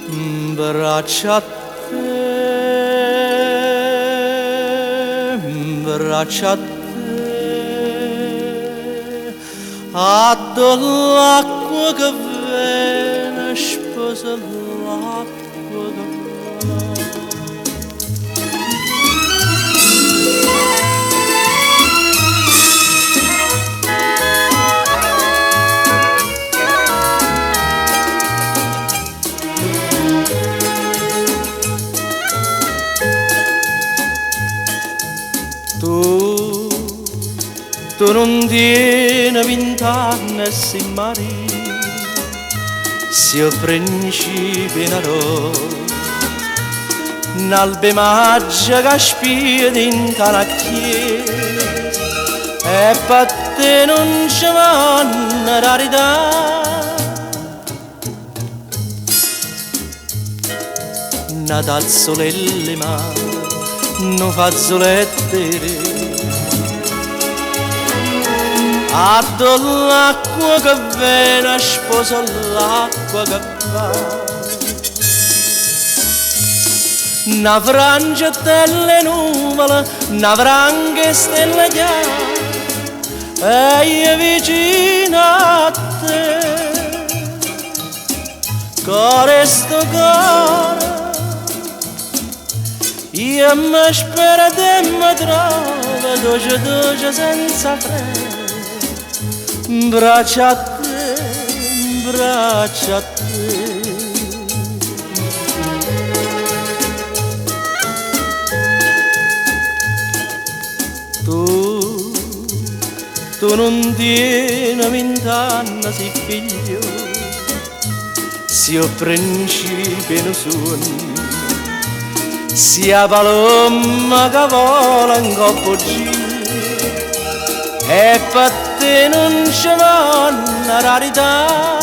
braccia a te, braccia a te, addo l'acqua che viene, sposa l'acqua che va. Tu non tieni 20 anni e sei marito, sei principe in rosa, un'albe maggia che spiede in la chiesa, e per te non ci vanno rarità. Una tazzolelle ma non fazzolette, addo l'acqua che viene, sposa l'acqua che va. Una frangia delle nuvole, una franca stella chiara, e io vicino a te, cuore sto cuore, io mi spero che mi trovi dolce senza freno. Braccia a te, braccia a te. Tu non tieni 20 anni, sei figlio, sei principe in suono, sia palomma che vola in coppo giro, e per te non ci vanno rarità.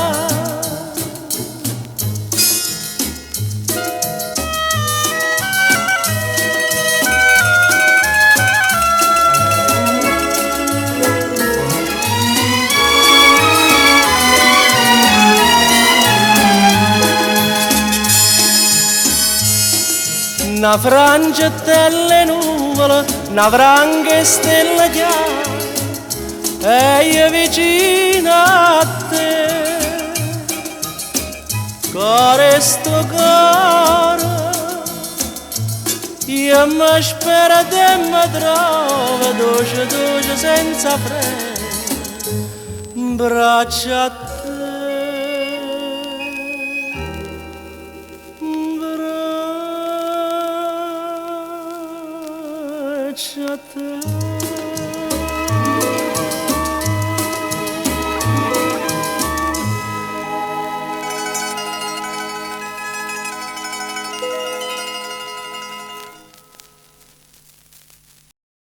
Una frangia delle nuvole, una franca stella chiara, e io vicino a te, cuore sto cuore, io mi spero che mi trovi dolce senza freno. Braccia a te, braccia a te.